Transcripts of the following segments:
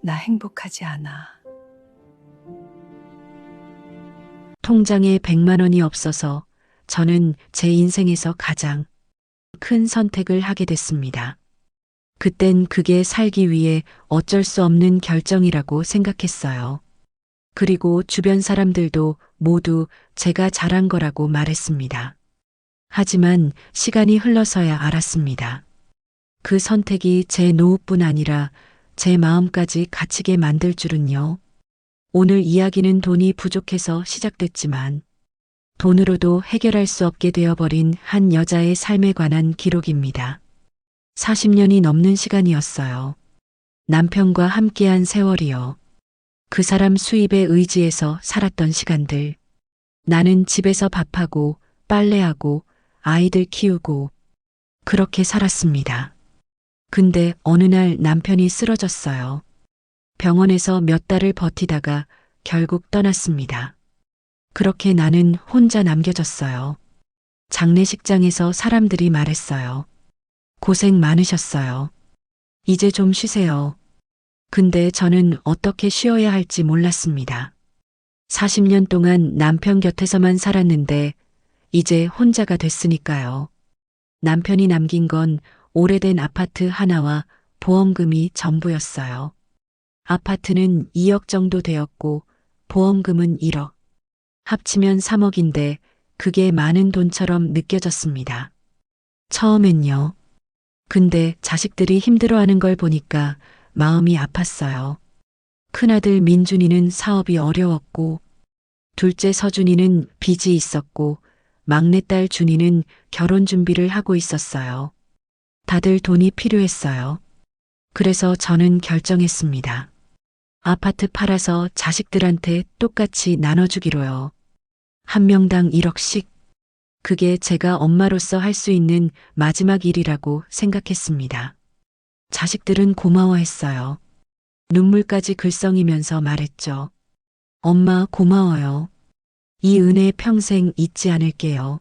나 행복하지 않아. 통장에 100만 원이 없어서 저는 제 인생에서 가장 큰 선택을 하게 됐습니다. 그땐 그게 살기 위해 어쩔 수 없는 결정이라고 생각했어요. 그리고 주변 사람들도 모두 제가 잘한 거라고 말했습니다. 하지만 시간이 흘러서야 알았습니다. 그 선택이 제 노후뿐 아니라 제 마음까지 갇히게 만들 줄은요. 오늘 이야기는 돈이 부족해서 시작됐지만 돈으로도 해결할 수 없게 되어버린 한 여자의 삶에 관한 기록입니다. 40년이 넘는 시간이었어요. 남편과 함께한 세월이요. 그 사람 수입에 의지해서 살았던 시간들. 나는 집에서 밥하고 빨래하고 아이들 키우고 그렇게 살았습니다. 근데 어느 날 남편이 쓰러졌어요. 병원에서 몇 달을 버티다가 결국 떠났습니다. 그렇게 나는 혼자 남겨졌어요. 장례식장에서 사람들이 말했어요. 고생 많으셨어요. 이제 좀 쉬세요. 근데 저는 어떻게 쉬어야 할지 몰랐습니다. 40년 동안 남편 곁에서만 살았는데 이제 혼자가 됐으니까요. 남편이 남긴 건 오래된 아파트 하나와 보험금이 전부였어요. 아파트는 2억 정도 되었고 보험금은 1억. 합치면 3억인데 그게 많은 돈처럼 느껴졌습니다. 처음엔요. 근데 자식들이 힘들어하는 걸 보니까 마음이 아팠어요. 큰아들 민준이는 사업이 어려웠고 둘째 서준이는 빚이 있었고 막내딸 준이는 결혼 준비를 하고 있었어요. 다들 돈이 필요했어요. 그래서 저는 결정했습니다. 아파트 팔아서 자식들한테 똑같이 나눠주기로요. 한 명당 1억씩. 그게 제가 엄마로서 할 수 있는 마지막 일이라고 생각했습니다. 자식들은 고마워했어요. 눈물까지 글썽이면서 말했죠. 엄마 고마워요. 이 은혜 평생 잊지 않을게요.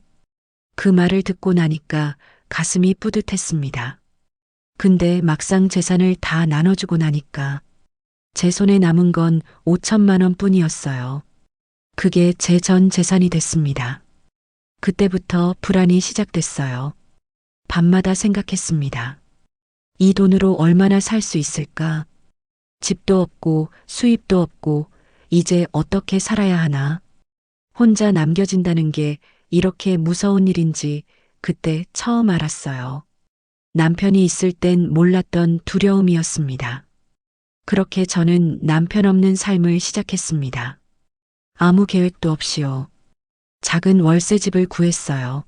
그 말을 듣고 나니까 가슴이 뿌듯했습니다. 근데 막상 재산을 다 나눠주고 나니까 제 손에 남은 건 5천만 원 뿐이었어요. 그게 제 전 재산이 됐습니다. 그때부터 불안이 시작됐어요. 밤마다 생각했습니다. 이 돈으로 얼마나 살 수 있을까? 집도 없고 수입도 없고 이제 어떻게 살아야 하나? 혼자 남겨진다는 게 이렇게 무서운 일인지 그때 처음 알았어요. 남편이 있을 땐 몰랐던 두려움이었습니다. 그렇게 저는 남편 없는 삶을 시작했습니다. 아무 계획도 없이요. 작은 월세집을 구했어요.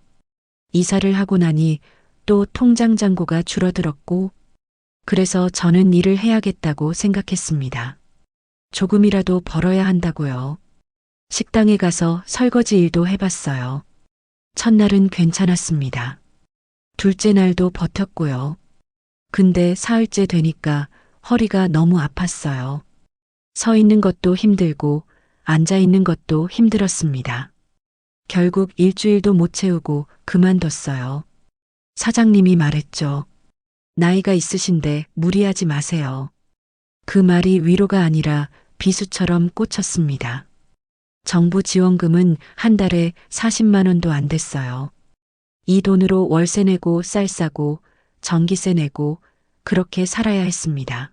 이사를 하고 나니 또 통장 잔고가 줄어들었고 그래서 저는 일을 해야겠다고 생각했습니다. 조금이라도 벌어야 한다고요. 식당에 가서 설거지 일도 해봤어요. 첫날은 괜찮았습니다. 둘째 날도 버텼고요. 근데 사흘째 되니까 허리가 너무 아팠어요. 서 있는 것도 힘들고 앉아 있는 것도 힘들었습니다. 결국 일주일도 못 채우고 그만뒀어요. 사장님이 말했죠. 나이가 있으신데 무리하지 마세요. 그 말이 위로가 아니라 비수처럼 꽂혔습니다. 정부 지원금은 한 달에 40만 원도 안 됐어요. 이 돈으로 월세 내고 쌀 싸고 전기세 내고 그렇게 살아야 했습니다.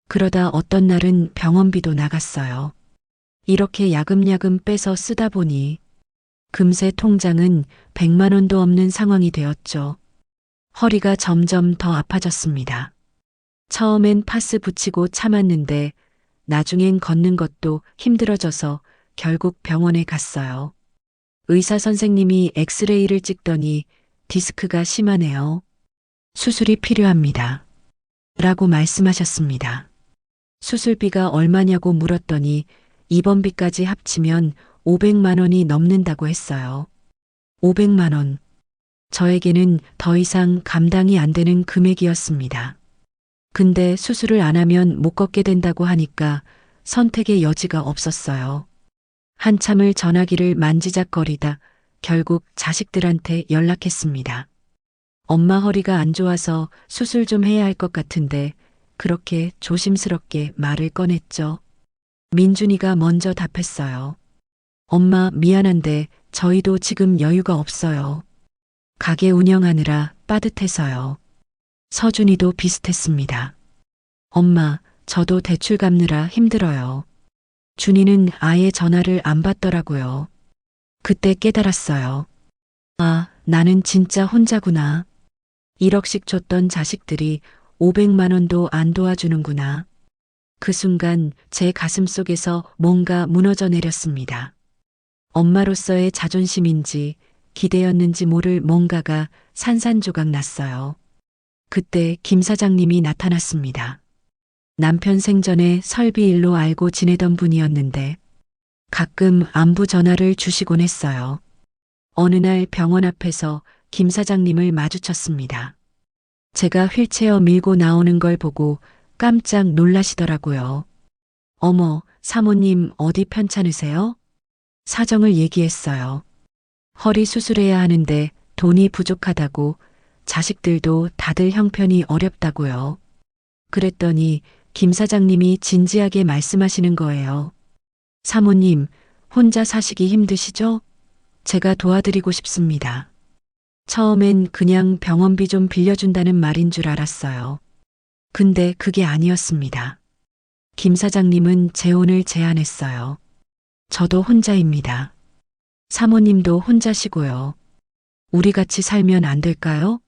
그러다 어떤 날은 병원비도 나갔어요. 이렇게 야금야금 빼서 쓰다 보니 금세 통장은 100만 원도 없는 상황이 되었죠. 허리가 점점 더 아파졌습니다. 처음엔 파스 붙이고 참았는데 나중엔 걷는 것도 힘들어져서 결국 병원에 갔어요. 의사 선생님이 엑스레이를 찍더니 디스크가 심하네요. 수술이 필요합니다. 라고 말씀하셨습니다. 수술비가 얼마냐고 물었더니 입원비까지 합치면 500만 원이 넘는다고 했어요. 500만 원. 저에게는 더 이상 감당이 안 되는 금액이었습니다. 근데 수술을 안 하면 못 걷게 된다고 하니까 선택의 여지가 없었어요. 한참을 전화기를 만지작거리다 결국 자식들한테 연락했습니다. 엄마 허리가 안 좋아서 수술 좀 해야 할 것 같은데 그렇게 조심스럽게 말을 꺼냈죠. 민준이가 먼저 답했어요. 엄마, 미안한데 저희도 지금 여유가 없어요. 가게 운영하느라 빠듯해서요. 서준이도 비슷했습니다. 엄마, 저도 대출 갚느라 힘들어요. 준이는 아예 전화를 안 받더라고요. 그때 깨달았어요. 아, 나는 진짜 혼자구나. 1억씩 줬던 자식들이 500만 원도 안 도와주는구나. 그 순간 제 가슴 속에서 뭔가 무너져 내렸습니다. 엄마로서의 자존심인지 기대였는지 모를 뭔가가 산산조각 났어요. 그때 김 사장님이 나타났습니다. 남편 생전에 설비 일로 알고 지내던 분이었는데 가끔 안부 전화를 주시곤 했어요. 어느 날 병원 앞에서 김 사장님을 마주쳤습니다. 제가 휠체어 밀고 나오는 걸 보고 깜짝 놀라시더라고요. 어머, 사모님 어디 편찮으세요? 사정을 얘기했어요. 허리 수술해야 하는데 돈이 부족하다고, 자식들도 다들 형편이 어렵다고요. 그랬더니 김 사장님이 진지하게 말씀하시는 거예요. 사모님, 혼자 사시기 힘드시죠? 제가 도와드리고 싶습니다. 처음엔 그냥 병원비 좀 빌려준다는 말인 줄 알았어요. 근데 그게 아니었습니다. 김 사장님은 재혼을 제안했어요. 저도 혼자입니다. 사모님도 혼자시고요. 우리 같이 살면 안 될까요?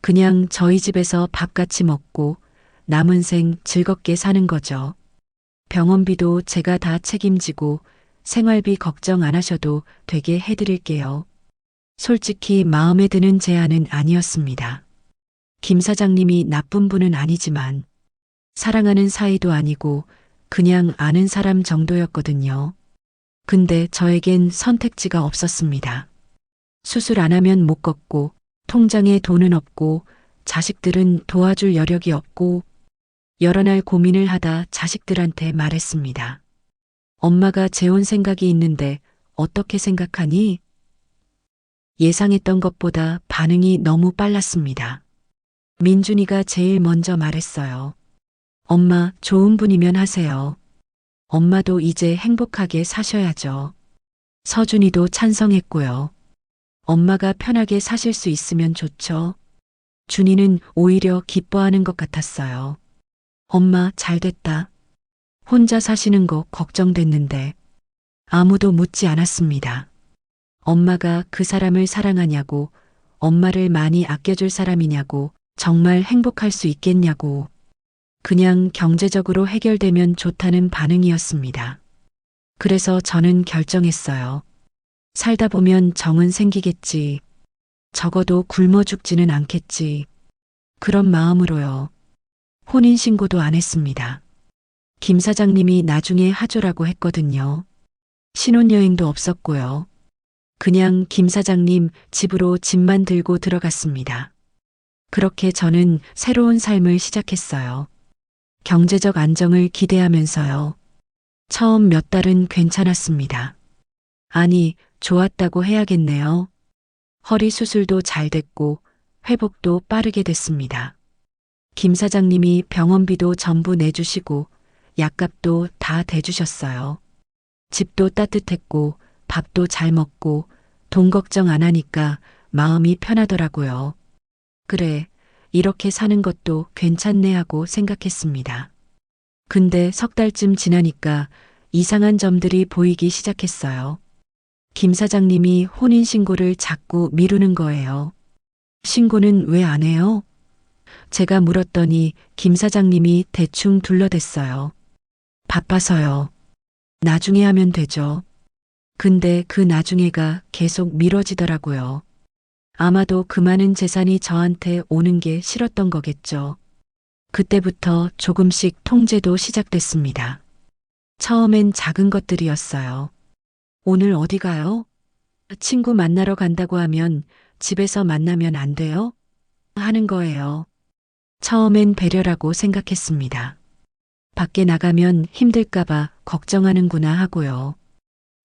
그냥 저희 집에서 밥 같이 먹고 남은 생 즐겁게 사는 거죠. 병원비도 제가 다 책임지고 생활비 걱정 안 하셔도 되게 해드릴게요. 솔직히 마음에 드는 제안은 아니었습니다. 김 사장님이 나쁜 분은 아니지만 사랑하는 사이도 아니고 그냥 아는 사람 정도였거든요. 근데 저에겐 선택지가 없었습니다. 수술 안 하면 못 걷고 통장에 돈은 없고 자식들은 도와줄 여력이 없고 여러 날 고민을 하다 자식들한테 말했습니다. 엄마가 재혼 생각이 있는데 어떻게 생각하니? 예상했던 것보다 반응이 너무 빨랐습니다. 민준이가 제일 먼저 말했어요. 엄마, 좋은 분이면 하세요. 엄마도 이제 행복하게 사셔야죠. 서준이도 찬성했고요. 엄마가 편하게 사실 수 있으면 좋죠. 준이는 오히려 기뻐하는 것 같았어요. 엄마, 잘 됐다. 혼자 사시는 거 걱정됐는데 아무도 묻지 않았습니다. 엄마가 그 사람을 사랑하냐고, 엄마를 많이 아껴줄 사람이냐고, 정말 행복할 수 있겠냐고. 그냥 경제적으로 해결되면 좋다는 반응이었습니다. 그래서 저는 결정했어요. 살다 보면 정은 생기겠지. 적어도 굶어 죽지는 않겠지. 그런 마음으로요. 혼인신고도 안 했습니다. 김 사장님이 나중에 하조라고 했거든요. 신혼여행도 없었고요. 그냥 김 사장님 집으로 짐만 들고 들어갔습니다. 그렇게 저는 새로운 삶을 시작했어요. 경제적 안정을 기대하면서요. 처음 몇 달은 괜찮았습니다. 아니, 좋았다고 해야겠네요. 허리 수술도 잘 됐고 회복도 빠르게 됐습니다. 김 사장님이 병원비도 전부 내주시고 약값도 다 대주셨어요. 집도 따뜻했고 밥도 잘 먹고 돈 걱정 안 하니까 마음이 편하더라고요. 그래, 이렇게 사는 것도 괜찮네 하고 생각했습니다. 근데 석 달쯤 지나니까 이상한 점들이 보이기 시작했어요. 김 사장님이 혼인신고를 자꾸 미루는 거예요. 신고는 왜 안 해요? 제가 물었더니 김 사장님이 대충 둘러댔어요. 바빠서요. 나중에 하면 되죠. 근데 그 나중에가 계속 미뤄지더라고요. 아마도 그 많은 재산이 저한테 오는 게 싫었던 거겠죠. 그때부터 조금씩 통제도 시작됐습니다. 처음엔 작은 것들이었어요. 오늘 어디 가요? 친구 만나러 간다고 하면 집에서 만나면 안 돼요? 하는 거예요. 처음엔 배려라고 생각했습니다. 밖에 나가면 힘들까봐 걱정하는구나 하고요.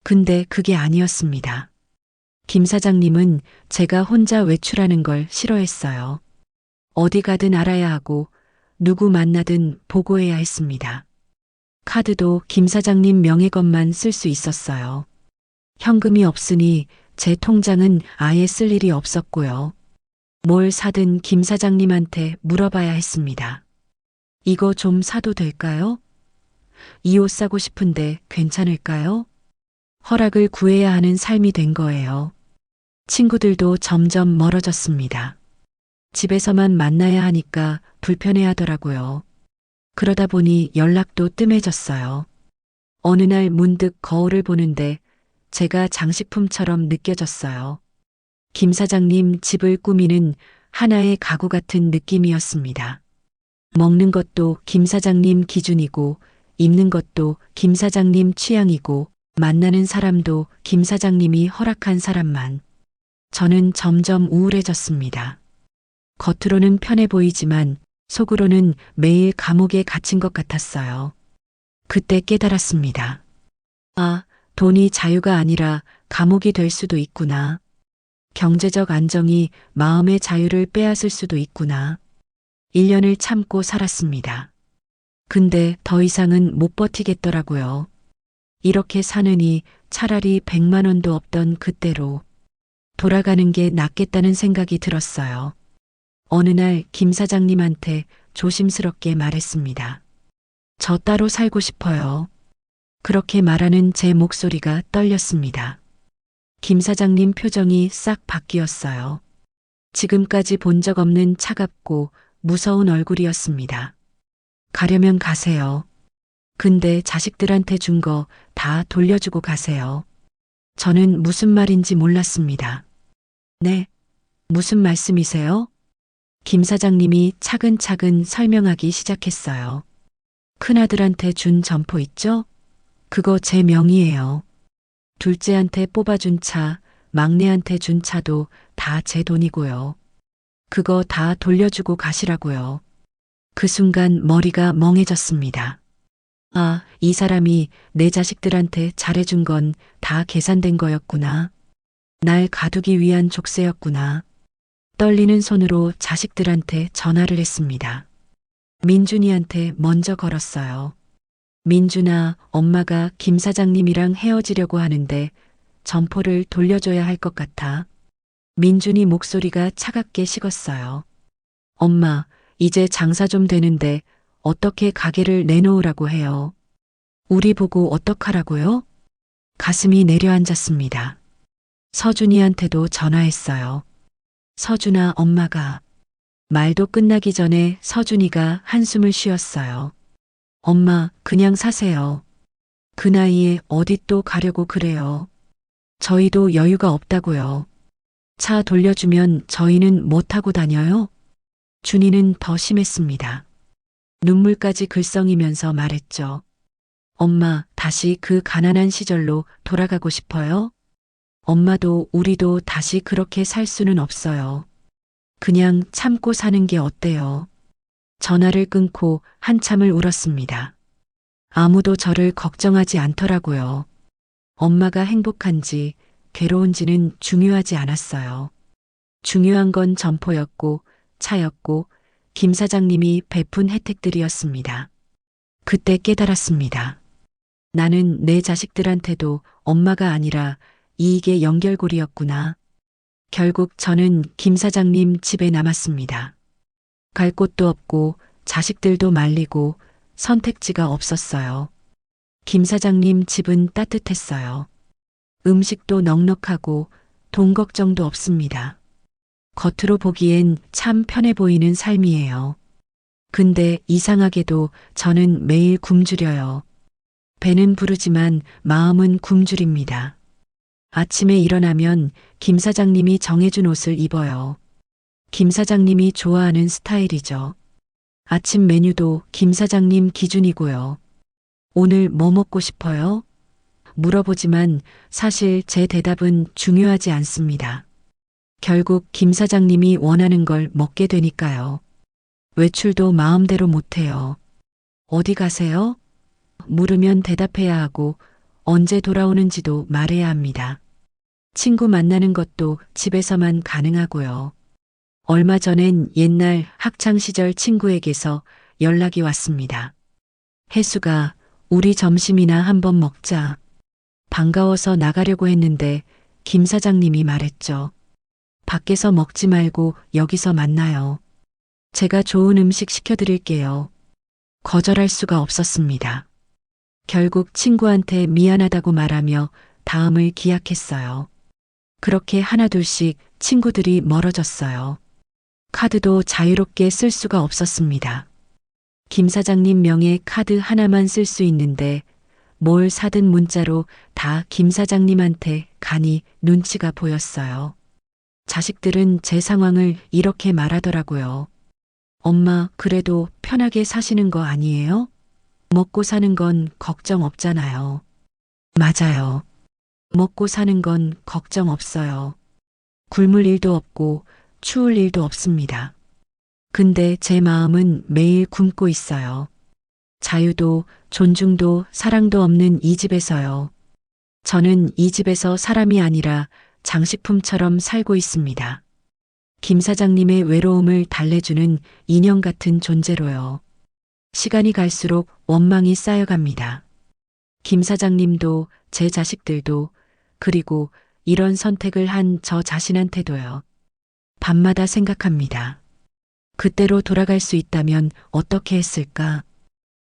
근데 그게 아니었습니다. 김 사장님은 제가 혼자 외출하는 걸 싫어했어요. 어디 가든 알아야 하고 누구 만나든 보고해야 했습니다. 카드도 김 사장님 명의 것만 쓸 수 있었어요. 현금이 없으니 제 통장은 아예 쓸 일이 없었고요. 뭘 사든 김 사장님한테 물어봐야 했습니다. 이거 좀 사도 될까요? 이 옷 사고 싶은데 괜찮을까요? 허락을 구해야 하는 삶이 된 거예요. 친구들도 점점 멀어졌습니다. 집에서만 만나야 하니까 불편해 하더라고요. 그러다 보니 연락도 뜸해졌어요. 어느 날 문득 거울을 보는데 제가 장식품처럼 느껴졌어요. 김 사장님 집을 꾸미는 하나의 가구 같은 느낌이었습니다. 먹는 것도 김 사장님 기준이고, 입는 것도 김 사장님 취향이고, 만나는 사람도 김 사장님이 허락한 사람만. 저는 점점 우울해졌습니다. 겉으로는 편해 보이지만 속으로는 매일 감옥에 갇힌 것 같았어요. 그때 깨달았습니다. 아, 돈이 자유가 아니라 감옥이 될 수도 있구나. 경제적 안정이 마음의 자유를 빼앗을 수도 있구나. 1년을 참고 살았습니다. 근데 더 이상은 못 버티겠더라고요. 이렇게 사느니 차라리 100만 원도 없던 그때로 돌아가는 게 낫겠다는 생각이 들었어요. 어느 날 김 사장님한테 조심스럽게 말했습니다. 저 따로 살고 싶어요. 그렇게 말하는 제 목소리가 떨렸습니다. 김 사장님 표정이 싹 바뀌었어요. 지금까지 본 적 없는 차갑고 무서운 얼굴이었습니다. 가려면 가세요. 근데 자식들한테 준 거 다 돌려주고 가세요. 저는 무슨 말인지 몰랐습니다. 네, 무슨 말씀이세요? 김 사장님이 차근차근 설명하기 시작했어요. 큰아들한테 준 점포 있죠? 그거 제 명의예요. 둘째한테 뽑아준 차, 막내한테 준 차도 다 제 돈이고요. 그거 다 돌려주고 가시라고요. 그 순간 머리가 멍해졌습니다. 아, 이 사람이 내 자식들한테 잘해준 건 다 계산된 거였구나. 날 가두기 위한 족쇄였구나. 떨리는 손으로 자식들한테 전화를 했습니다. 민준이한테 먼저 걸었어요. 민준아, 엄마가 김 사장님이랑 헤어지려고 하는데 점포를 돌려줘야 할 것 같아. 민준이 목소리가 차갑게 식었어요. 엄마, 이제 장사 좀 되는데 어떻게 가게를 내놓으라고 해요? 우리 보고 어떡하라고요? 가슴이 내려앉았습니다. 서준이한테도 전화했어요. 서준아, 엄마가. 말도 끝나기 전에 서준이가 한숨을 쉬었어요. 엄마, 그냥 사세요. 그 나이에 어디 또 가려고 그래요. 저희도 여유가 없다고요. 차 돌려주면 저희는 못 타고 다녀요? 준이는 더 심했습니다. 눈물까지 글썽이면서 말했죠. 엄마, 다시 그 가난한 시절로 돌아가고 싶어요? 엄마도 우리도 다시 그렇게 살 수는 없어요. 그냥 참고 사는 게 어때요? 전화를 끊고 한참을 울었습니다. 아무도 저를 걱정하지 않더라고요. 엄마가 행복한지 괴로운지는 중요하지 않았어요. 중요한 건 점포였고 차였고 김 사장님이 베푼 혜택들이었습니다. 그때 깨달았습니다. 나는 내 자식들한테도 엄마가 아니라 이익의 연결고리였구나. 결국 저는 김 사장님 집에 남았습니다. 갈 곳도 없고 자식들도 말리고 선택지가 없었어요. 김 사장님 집은 따뜻했어요. 음식도 넉넉하고 돈 걱정도 없습니다. 겉으로 보기엔 참 편해 보이는 삶이에요. 근데 이상하게도 저는 매일 굶주려요. 배는 부르지만 마음은 굶주립니다. 아침에 일어나면 김 사장님이 정해준 옷을 입어요. 김 사장님이 좋아하는 스타일이죠. 아침 메뉴도 김 사장님 기준이고요. 오늘 뭐 먹고 싶어요? 물어보지만 사실 제 대답은 중요하지 않습니다. 결국 김 사장님이 원하는 걸 먹게 되니까요. 외출도 마음대로 못해요. 어디 가세요? 물으면 대답해야 하고 언제 돌아오는지도 말해야 합니다. 친구 만나는 것도 집에서만 가능하고요. 얼마 전엔 옛날 학창시절 친구에게서 연락이 왔습니다. 혜수가 우리 점심이나 한번 먹자. 반가워서 나가려고 했는데 김 사장님이 말했죠. 밖에서 먹지 말고 여기서 만나요. 제가 좋은 음식 시켜드릴게요. 거절할 수가 없었습니다. 결국 친구한테 미안하다고 말하며 다음을 기약했어요. 그렇게 하나둘씩 친구들이 멀어졌어요. 카드도 자유롭게 쓸 수가 없었습니다. 김 사장님 명의 카드 하나만 쓸 수 있는데 뭘 사든 문자로 다 김 사장님한테 가니 눈치가 보였어요. 자식들은 제 상황을 이렇게 말하더라고요. 엄마, 그래도 편하게 사시는 거 아니에요? 먹고 사는 건 걱정 없잖아요. 맞아요. 먹고 사는 건 걱정 없어요. 굶을 일도 없고 추울 일도 없습니다. 근데 제 마음은 매일 굶고 있어요. 자유도 존중도 사랑도 없는 이 집에서요. 저는 이 집에서 사람이 아니라 장식품처럼 살고 있습니다. 김 사장님의 외로움을 달래주는 인형 같은 존재로요. 시간이 갈수록 원망이 쌓여갑니다. 김 사장님도 제 자식들도 그리고 이런 선택을 한 저 자신한테도요. 밤마다 생각합니다. 그때로 돌아갈 수 있다면 어떻게 했을까?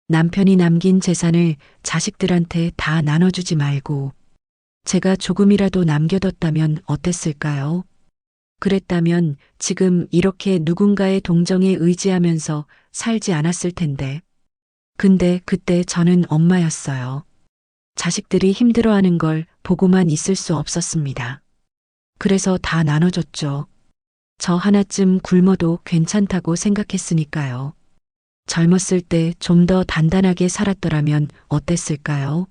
남편이 남긴 재산을 자식들한테 다 나눠주지 말고 제가 조금이라도 남겨뒀다면 어땠을까요? 그랬다면 지금 이렇게 누군가의 동정에 의지하면서 살지 않았을 텐데. 근데 그때 저는 엄마였어요. 자식들이 힘들어하는 걸 보고만 있을 수 없었습니다. 그래서 다 나눠줬죠. 저 하나쯤 굶어도 괜찮다고 생각했으니까요. 젊었을 때 좀 더 단단하게 살았더라면 어땠을까요?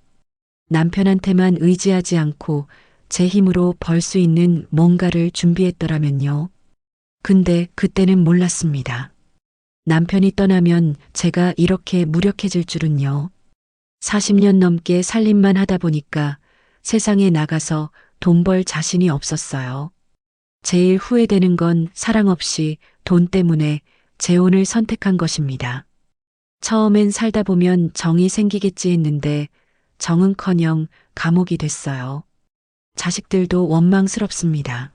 남편한테만 의지하지 않고 제 힘으로 벌 수 있는 뭔가를 준비했더라면요. 근데 그때는 몰랐습니다. 남편이 떠나면 제가 이렇게 무력해질 줄은요. 40년 넘게 살림만 하다 보니까 세상에 나가서 돈 벌 자신이 없었어요. 제일 후회되는 건 사랑 없이 돈 때문에 재혼을 선택한 것입니다. 처음엔 살다 보면 정이 생기겠지 했는데 정은커녕 감옥이 됐어요. 자식들도 원망스럽습니다.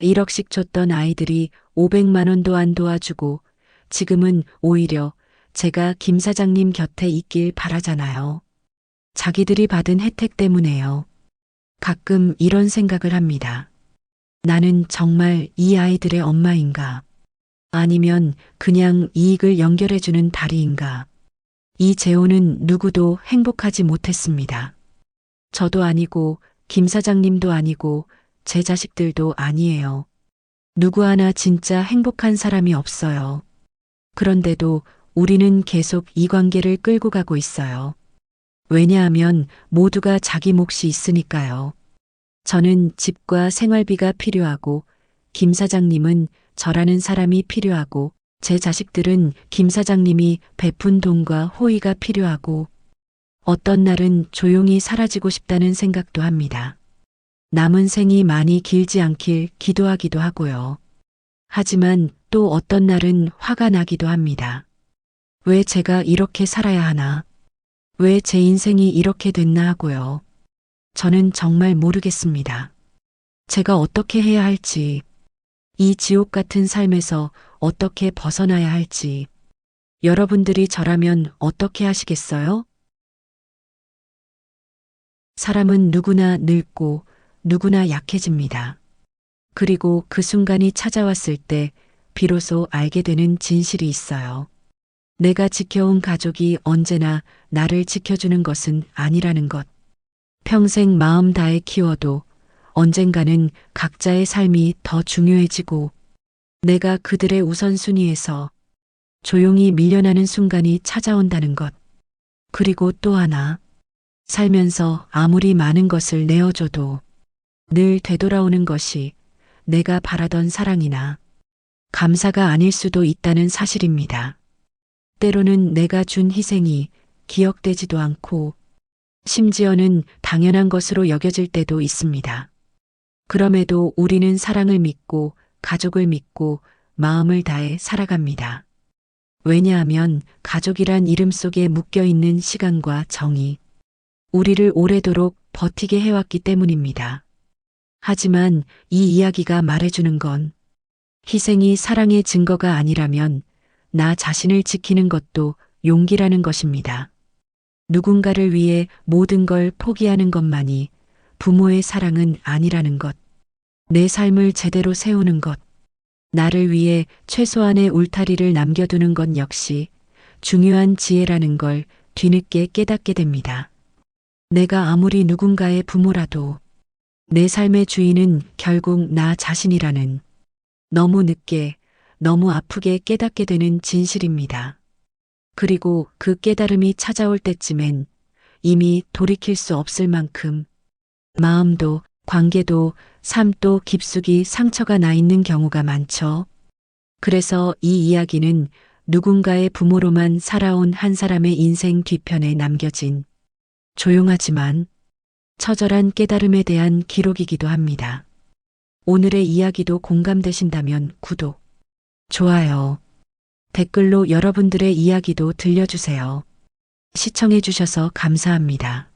1억씩 줬던 아이들이 500만 원도 안 도와주고 지금은 오히려 제가 김 사장님 곁에 있길 바라잖아요. 자기들이 받은 혜택 때문에요. 가끔 이런 생각을 합니다. 나는 정말 이 아이들의 엄마인가? 아니면 그냥 이익을 연결해주는 다리인가? 이 재혼은 누구도 행복하지 못했습니다. 저도 아니고 김 사장님도 아니고 제 자식들도 아니에요. 누구 하나 진짜 행복한 사람이 없어요. 그런데도 우리는 계속 이 관계를 끌고 가고 있어요. 왜냐하면 모두가 자기 몫이 있으니까요. 저는 집과 생활비가 필요하고 김 사장님은 저라는 사람이 필요하고 제 자식들은 김 사장님이 베푼 돈과 호의가 필요하고 어떤 날은 조용히 사라지고 싶다는 생각도 합니다. 남은 생이 많이 길지 않길 기도하기도 하고요. 하지만 또 어떤 날은 화가 나기도 합니다. 왜 제가 이렇게 살아야 하나? 왜 제 인생이 이렇게 됐나 하고요. 저는 정말 모르겠습니다. 제가 어떻게 해야 할지, 이 지옥 같은 삶에서 어떻게 벗어나야 할지, 여러분들이 저라면 어떻게 하시겠어요? 사람은 누구나 늙고 누구나 약해집니다. 그리고 그 순간이 찾아왔을 때 비로소 알게 되는 진실이 있어요. 내가 지켜온 가족이 언제나 나를 지켜주는 것은 아니라는 것. 평생 마음 다해 키워도 언젠가는 각자의 삶이 더 중요해지고 내가 그들의 우선순위에서 조용히 밀려나는 순간이 찾아온다는 것. 그리고 또 하나, 살면서 아무리 많은 것을 내어줘도 늘 되돌아오는 것이 내가 바라던 사랑이나 감사가 아닐 수도 있다는 사실입니다. 때로는 내가 준 희생이 기억되지도 않고 심지어는 당연한 것으로 여겨질 때도 있습니다. 그럼에도 우리는 사랑을 믿고 가족을 믿고 마음을 다해 살아갑니다. 왜냐하면 가족이란 이름 속에 묶여 있는 시간과 정이 우리를 오래도록 버티게 해왔기 때문입니다. 하지만 이 이야기가 말해주는 건 희생이 사랑의 증거가 아니라면 나 자신을 지키는 것도 용기라는 것입니다. 누군가를 위해 모든 걸 포기하는 것만이 부모의 사랑은 아니라는 것. 내 삶을 제대로 세우는 것. 나를 위해 최소한의 울타리를 남겨두는 것 역시 중요한 지혜라는 걸 뒤늦게 깨닫게 됩니다. 내가 아무리 누군가의 부모라도 내 삶의 주인은 결국 나 자신이라는 너무 늦게, 너무 아프게 깨닫게 되는 진실입니다. 그리고 그 깨달음이 찾아올 때쯤엔 이미 돌이킬 수 없을 만큼 마음도 관계도 삶도 깊숙이 상처가 나 있는 경우가 많죠. 그래서 이 이야기는 누군가의 부모로만 살아온 한 사람의 인생 뒤편에 남겨진 조용하지만 처절한 깨달음에 대한 기록이기도 합니다. 오늘의 이야기도 공감되신다면 구독, 좋아요, 댓글로 여러분들의 이야기도 들려주세요. 시청해주셔서 감사합니다.